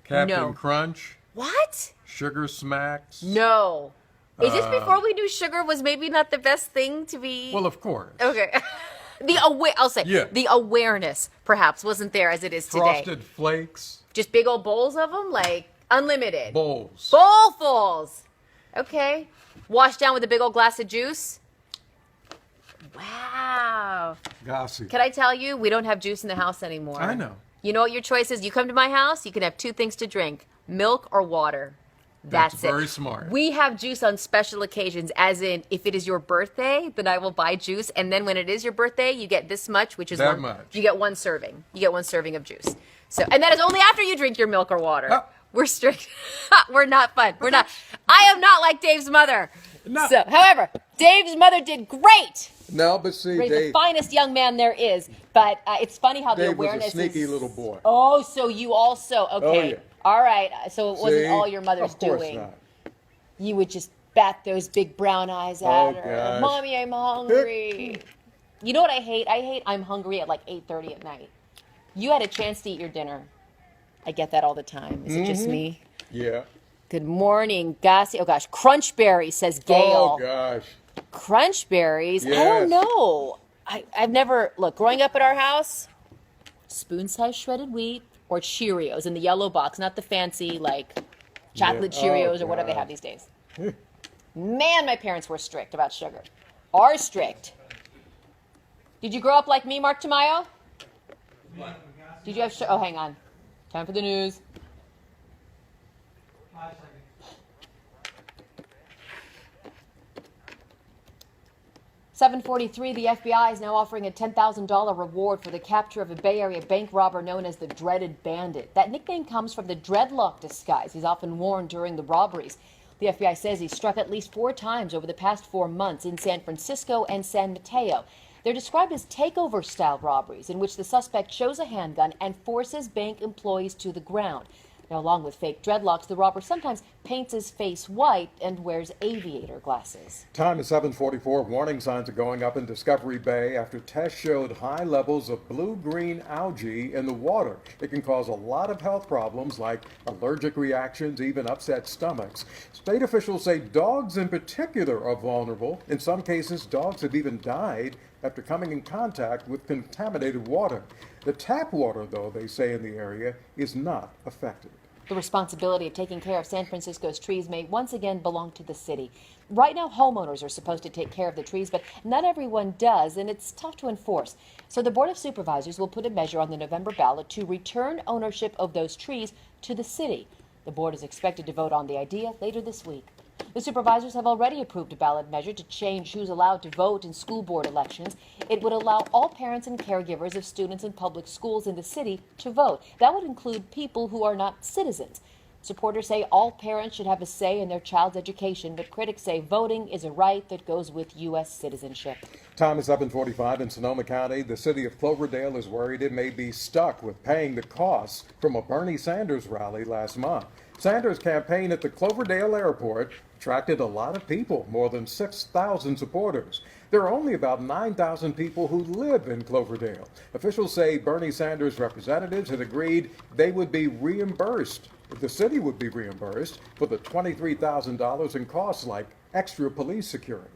Captain No. Crunch, What? Sugar Smacks. No. Is this before we knew sugar was maybe not the best thing to be? Well, of course. Okay. Yeah. The awareness perhaps wasn't there as it is today. Frosted Flakes, Just big old bowls of them, like unlimited. bowls. Bowlfuls. Okay. Washed down with a big old glass of juice. Wow. Gasia. Can I tell you, we don't have juice in the house anymore. I know. You know what your choice is? You come to my house, you can have 2 things to drink, milk or water. That's it. very smart. We have juice on special occasions, as in if it is your birthday, then I will buy juice. And then when it is your birthday, you get this much, which is That much. You get 1 serving. You get 1 serving of juice. So, and that is only after you drink your milk or water. Oh. We're strict. We're not fun. We're not. I am not like Dave's mother. No. So, however, Dave's mother did great. No, but see, He's the Dave, finest young man there is. But it's funny how the Dave was awareness a sneaky is. little boy. Oh, so you also okay? Oh, yeah. All right. So it wasn't See? all your mother's Of course doing. not. You would just bat those big brown eyes at Oh, her. gosh. Mommy, I'm hungry. You know what I hate? I hate I'm hungry at like 8:30 at night. You had a chance to eat your dinner. I get that all the time. Is it just me? Yeah. Good morning, Gasia. Oh gosh, Crunchberry says Gail. Oh, gosh. Crunch berries? I Yes. don't know. I've never, look, growing up at our house, spoon-sized shredded wheat or Cheerios in the yellow box, not the fancy, like, chocolate Yeah. Cheerios Oh, or whatever they God. have these days. Man, my parents were strict about sugar. Are strict. Did you grow up like me, Mark Tamayo? Did you have sugar? Oh, hang on. Time for the news. 5 seconds. 7:43, the FBI is now offering a $10,000 reward for the capture of a Bay Area bank robber known as the Dreaded Bandit. That nickname comes from the dreadlock disguise he's often worn during the robberies. The FBI says he struck at least 4 times over the past 4 months in San Francisco and San Mateo. They're described as takeover-style robberies in which the suspect shows a handgun and forces bank employees to the ground. Now, along with fake dreadlocks, the robber sometimes paints his face white and wears aviator glasses. Time is 7:44. Warning signs are going up in Discovery Bay after tests showed high levels of blue-green algae in the water. It can cause a lot of health problems like allergic reactions, even upset stomachs. State officials say dogs in particular are vulnerable. In some cases, dogs have even died after coming in contact with contaminated water. The tap water, though, they say in the area, is not affected. The responsibility of taking care of San Francisco's trees may once again belong to the city. Right now, homeowners are supposed to take care of the trees, but not everyone does, and it's tough to enforce. So the Board of Supervisors will put a measure on the November ballot to return ownership of those trees to the city. The board is expected to vote on the idea later this week. The supervisors have already approved a ballot measure to change who's allowed to vote in school board elections. It would allow all parents and caregivers of students in public schools in the city to vote. That would include people who are not citizens. Supporters say all parents should have a say in their child's education, but critics say voting is a right that goes with U.S. citizenship. Time is 7:45 in Sonoma County. The city of Cloverdale is worried it may be stuck with paying the costs from a Bernie Sanders rally last month. Sanders' campaign at the Cloverdale airport attracted a lot of people, more than 6,000 supporters. There are only about 9,000 people who live in Cloverdale. Officials say Bernie Sanders' representatives had agreed they would be reimbursed. The city would be reimbursed for the $23,000 in costs like extra police security.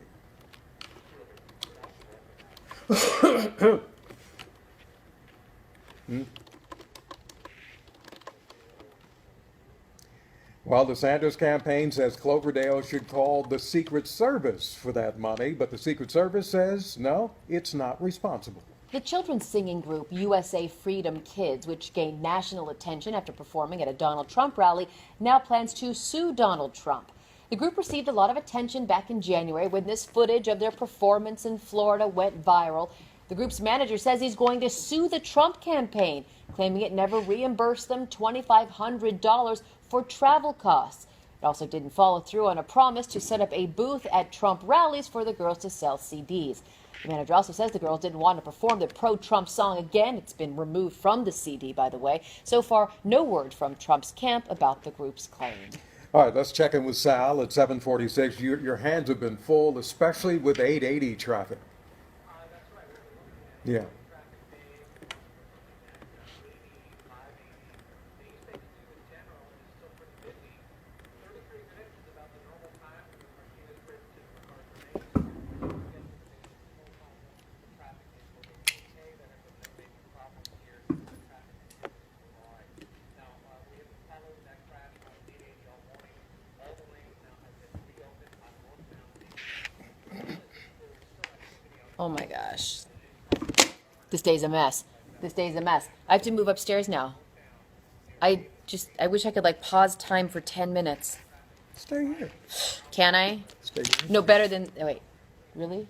Well, the Sanders campaign says Cloverdale should call the Secret Service for that money, but the Secret Service says no, it's not responsible. The children's singing group USA Freedom Kids, which gained national attention after performing at a Donald Trump rally, now plans to sue Donald Trump. The group received a lot of attention back in January when this footage of their performance in Florida went viral. The group's manager says he's going to sue the Trump campaign, claiming it never reimbursed them $2,500 for travel costs. It also didn't follow through on a promise to set up a booth at Trump rallies for the girls to sell CDs. The manager also says the girls didn't want to perform the pro-Trump song again. It's been removed from the CD, by the way. So far, no word from Trump's camp about the group's claim. All right, let's check in with Sal at 7:46. Your hands have been full, especially with 880 traffic. Yeah. Oh my gosh. This day's a mess. This day's a mess. I have to move upstairs now. I wish I could like pause time for 10 minutes. Stay here. Can I? Stay here. No better than, oh, wait, really?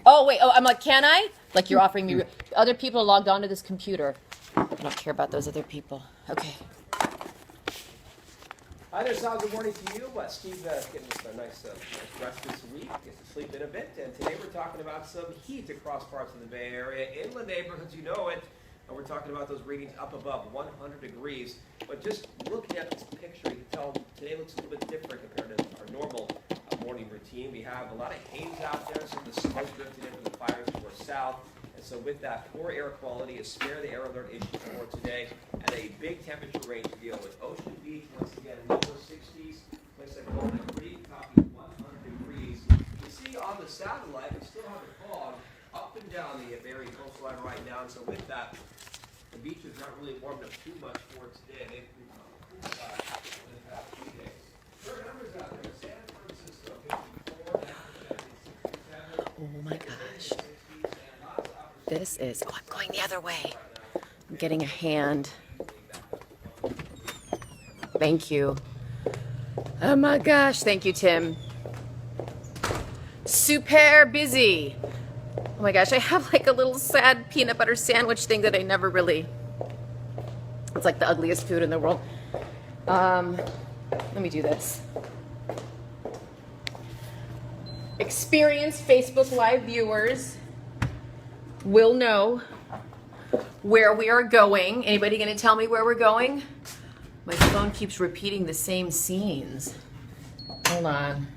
Oh, wait, I'm like, can I? Like you're offering me, other people are logged onto this computer. I don't care about those other people. Okay. Hi there, Sal. Good morning to you. Steve getting us a nice rest this week. Gets to sleep in a bit. And today we're talking about some heat across parts of the Bay Area. Inland neighborhoods, you know it. And we're talking about those readings up above 100 degrees. But just looking at this picture, you can tell today looks a little bit different compared to our normal morning routine. We have a lot of haze out there. Some of the smoke drifting into the fires towards south. And so with that poor air quality, a spare the air alert issue for today, and a big temperature range to deal with. Ocean Beach, once again, lower 60s. Place like Golden Creek, copy 100 degrees. You see on the satellite, we still have the fog up and down the very coastline right now. And so with that, the beach is not really warmed up too much for today. They've cooled back in the past few days. There are numbers out there. San Francisco, 54, now 67. Oh my gosh. This is, oh, I'm going the other way. I'm getting a hand. Thank you. Oh my gosh, thank you, Tim. Super busy. Oh my gosh, I have like a little sad peanut butter sandwich thing that I never really, it's like the ugliest food in the world. Let me do this. Experienced Facebook Live viewers will know where we are going. Anybody gonna tell me where we're going? My phone keeps repeating the same scenes. Hold on.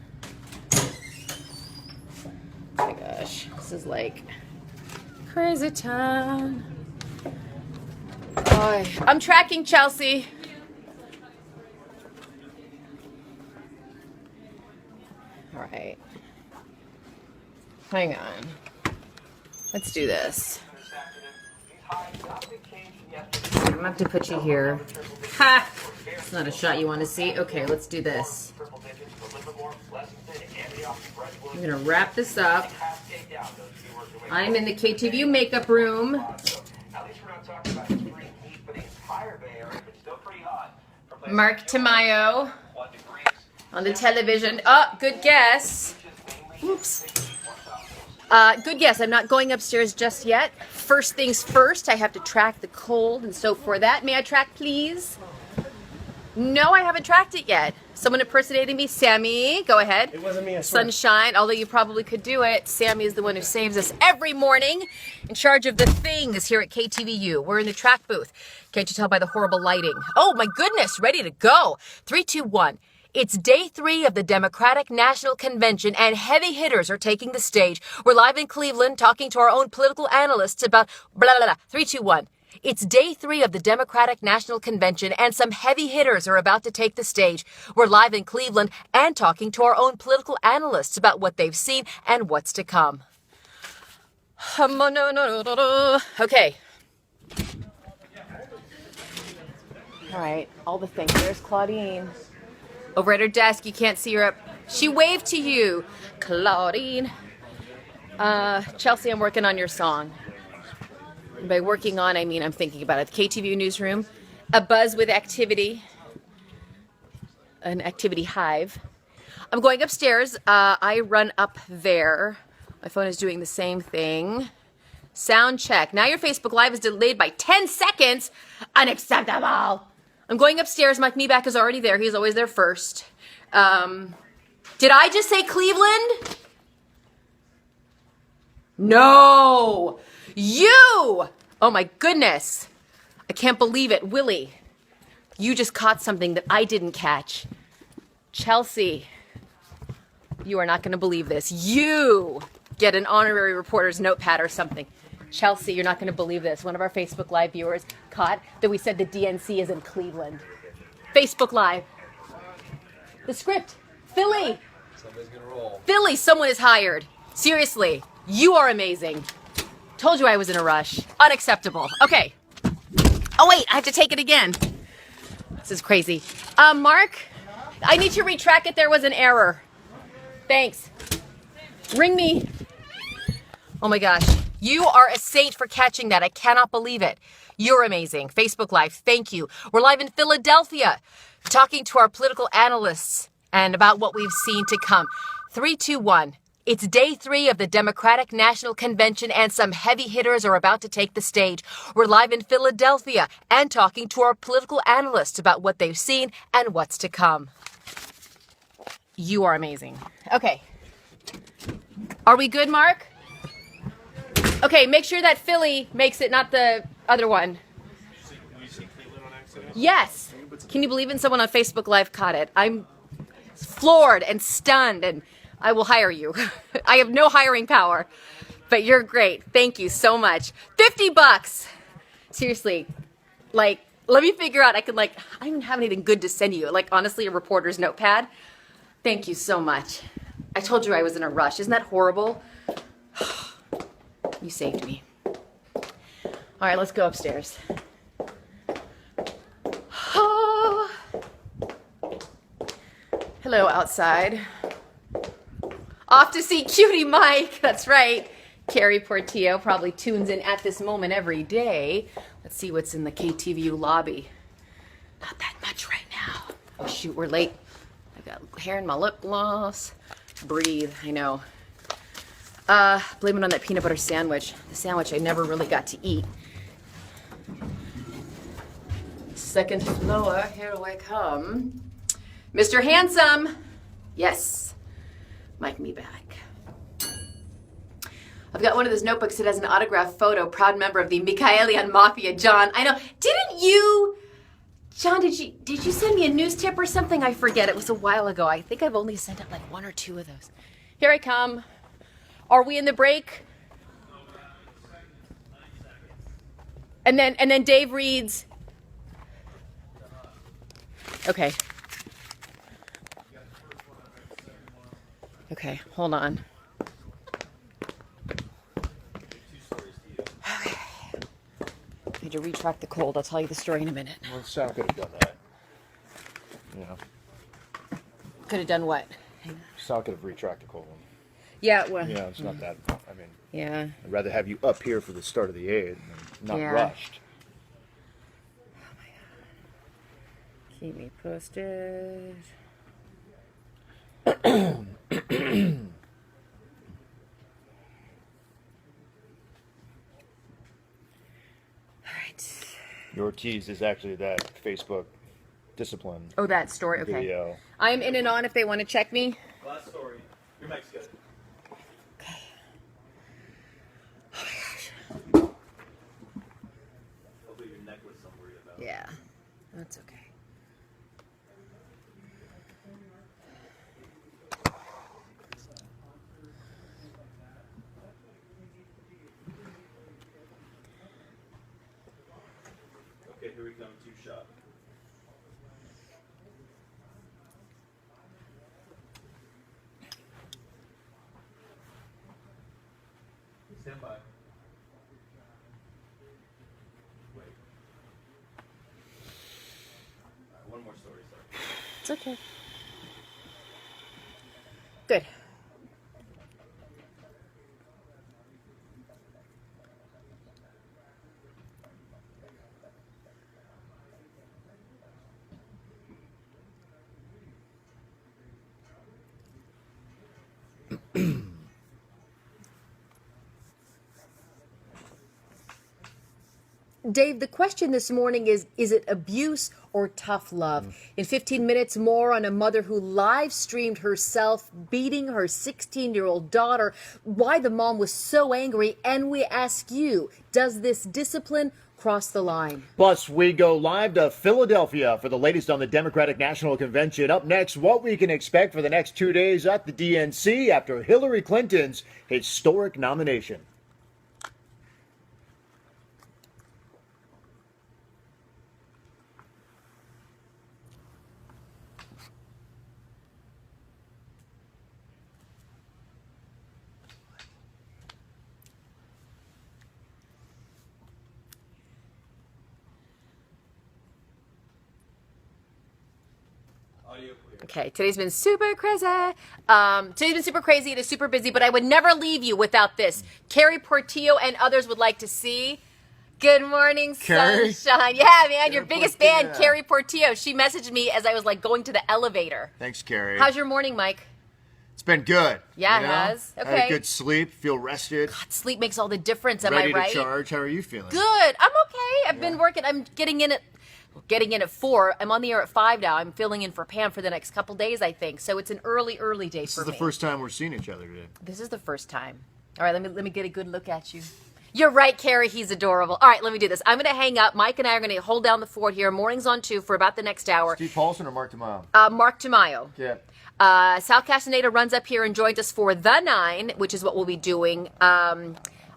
Oh my gosh, this is like crazy town. Oh, I'm tracking Chelsea. All right. Hang on. Let's do this. I'm gonna have to put you here. Ha! It's not a shot you want to see. Okay, let's do this. I'm gonna wrap this up. I'm in the KTVU makeup room. Mark Tamayo on the television. Oh, good guess. Oops. Good guess. I'm not going upstairs just yet. First things first, I have to track the cold, and so for that, may I track, please? No, I haven't tracked it yet. Someone impersonating me. Sammy, go ahead. It wasn't me, I swear. Sunshine, although you probably could do it. Sammy is the one who saves us every morning, in charge of the things here at KTVU. We're in the track booth. Can't you tell by the horrible lighting? Oh my goodness, ready to go. 3, 2, 1. It's day 3 of the Democratic National Convention, and heavy hitters are taking the stage. We're live in Cleveland talking to our own political analysts about blah, blah, blah. 3, 2, 1. It's day 3 of the Democratic National Convention, and some heavy hitters are about to take the stage. We're live in Cleveland and talking to our own political analysts about what they've seen and what's to come. Okay. All right, all the things. There's Claudine. Over at her desk, you can't see her up. She waved to you, Claudine. Chelsea, I'm working on your song. And by working on, I mean I'm thinking about it. The KTVU newsroom, a buzz with activity, an activity hive. I'm going upstairs. I run up there. My phone is doing the same thing. Sound check. Now your Facebook Live is delayed by 10 seconds. Unacceptable. I'm going upstairs. Mike Meback is already there. He's always there first. Did I just say Cleveland? No. You! Oh my goodness. I can't believe it. Willie, you just caught something that I didn't catch. Chelsea, you are not going to believe this. You get an honorary reporter's notepad or something. Chelsea, you're not going to believe this. One of our Facebook Live viewers caught that we said the DNC is in Cleveland. Facebook Live. The script. Philly. Somebody's gonna roll. Philly, someone is hired. Seriously, you are amazing. Told you I was in a rush. Unacceptable. Okay. Oh wait, I have to take it again. This is crazy. Mark, I need to retrack it. There was an error. Thanks. Ring me. Oh my gosh. You are a saint for catching that. I cannot believe it. You're amazing. Facebook Live, thank you. We're live in Philadelphia, talking to our political analysts and about what we've seen to come. 3, 2, 1. It's day 3 of the Democratic National Convention, and some heavy hitters are about to take the stage. We're live in Philadelphia and talking to our political analysts about what they've seen and what's to come. You are amazing. Okay. Are we good, Mark? Okay, make sure that Philly makes it, not the other one. Did you see Cleveland on accident? Yes. Can you believe it? Someone on Facebook Live caught it. I'm floored and stunned, and I will hire you. I have no hiring power, but you're great. Thank you so much. $50. Seriously, like, let me figure out. I don't even have anything good to send you. Like, honestly, a reporter's notepad. Thank you so much. I told you I was in a rush. Isn't that horrible? You saved me. All right, let's go upstairs. Oh. Hello, outside. Off to see Cutie Mike. That's right. Carrie Portillo probably tunes in at this moment every day. Let's see what's in the KTVU lobby. Not that much right now. Oh, shoot, we're late. I got hair in my lip gloss. Breathe, I know. Blame it on that peanut butter sandwich. The sandwich I never really got to eat. Second floor, here I come. Mr. Handsome. Yes, Mike me back. I've got one of those notebooks that has an autographed photo, proud member of the Mikaelian Mafia, John. I know, didn't you, John, did you send me a news tip or something? I forget, it was a while ago. I think I've only sent out like 1 or 2 of those. Here I come. Are we in the break? And then Dave reads. Okay. Okay, hold on. Okay. I need to retract the cold. I'll tell you the story in a minute. Well, Sal could have done that. Yeah. Could have done what? Sal could have retracted the cold one. Yeah, well. Yeah, it's not that. I mean, Yeah. I'd rather have you up here for the start of the aid and not Yeah. rushed. Keep me posted. All right. Your tease is actually that Facebook discipline Oh, that story. Okay. video. I'm in and on if they want to check me. Last story. Your mic's good. Okay. I'll leave your necklace I'm worried about. Yeah, that's okay. Okay, here we come. 2 shot. Stand by. Wait. One more story, sorry. It's okay. Good. Dave, the question this morning is it abuse or tough love? In 15 minutes more on a mother who live streamed herself beating her 16-year-old daughter, why the mom was so angry, and we ask you, does this discipline cross the line? Plus, we go live to Philadelphia for the latest on the Democratic National Convention. Up next, what we can expect for the next 2 days at the DNC after Hillary Clinton's historic nomination. Audio clear. Okay, today's been super crazy. Today's been super crazy. It is super busy, but I would never leave you without this. Carrie Portillo and others would like to see. Good morning, Carrie? sunshine. Yeah, man, your Carrie biggest Portillo. fan, Carrie Portillo. She messaged me as I was like going to the elevator. Thanks, Carrie. How's your morning, Mike? It's been good. Yeah, you it know? has. Had Okay. a good sleep, feel rested, Sleep makes all the difference, am ready I right? to charge. How are you feeling? Good. I'm okay. I've been working. I'm getting in at 4. I'm on the air at 5 now. I'm filling in for Pam for the next couple days, I think. So it's an early day This for is the me. first time we're seeing each other today. This is the first time. All right, let me get a good look at you. You're right, Carrie. He's adorable. All right, let me do this. I'm going to hang up. Mike and I are going to hold down the fort here. Mornings on 2 for about the next hour. Steve Paulson or Mark DeMaio? Mark Tamayo. Yeah. Sal Castaneda runs up here and joins us for the 9, which is what we'll be doing.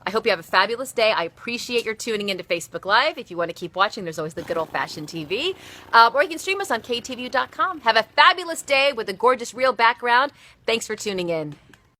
I hope you have a fabulous day. I appreciate your tuning into Facebook Live. If you want to keep watching, there's always the good old-fashioned TV. Or you can stream us on KTVU.com. Have a fabulous day with a gorgeous real background. Thanks for tuning in.